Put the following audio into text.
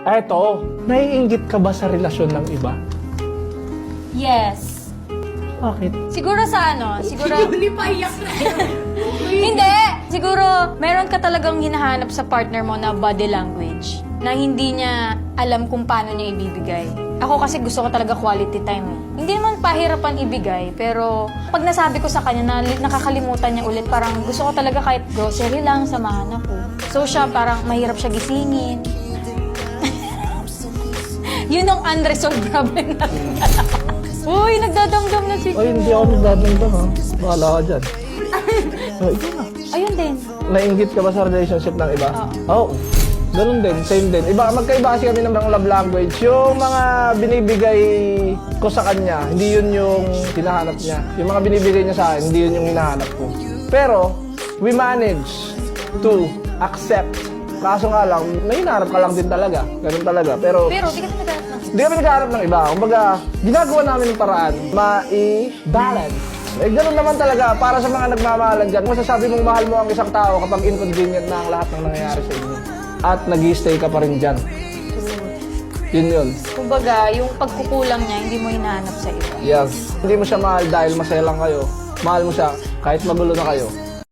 Eto, naiinggit ka ba sa relasyon ng iba? Yes. Bakit? Siguro sa ano, siguro... Hindi pa iyak na. Hindi! Siguro, meron ka talagang hinahanap sa partner mo na body language na hindi niya alam kung paano niya ibibigay. Ako kasi gusto ko talaga quality time eh. Hindi naman pahirapan ibigay, pero pag nasabi ko sa kanya na nakakalimutan niya ulit, parang gusto ko talaga kahit grocery lang, samahan ako. So siya, parang mahirap siya gisingin. Yun ang unresolved problem natin. Uy, nagdadamdam na si Ay, hindi ako nagdadamdam ha. Bahala ka dyan. Ikaw na. Ayun din. Nainggit ka ba sa relationship ng iba? Oo. Oo. Ganun din, same din. Magkaiba kasi kami ng mga love language. Yung mga binibigay ko sa kanya, hindi yun yung hinahanap niya. Yung mga binibigay niya sa akin, hindi yun yung hinahanap ko. Pero, we manage to accept. Kaso nga lang, may hinahanap ka lang din talaga. Ganun talaga. Pero Pero, di ka naghanap ng... hindi kami naghahanap ng iba. Kumbaga, ginagawa namin ng paraan, ma-i-balance. Eh, ganun naman talaga. Para sa mga nagmamahalan dyan, masasabi mong mahal mo ang isang tao kapag inconvenient na ang lahat ng nangyayari sa inyo. At nag-i-stay ka pa rin dyan. Yun yun. Kumbaga, yung pagkukulang niya, hindi mo hinahanap sa iba. Yes. Hindi mo siya mahal dahil masaya lang kayo. Mahal mo siya kahit magulo na kayo.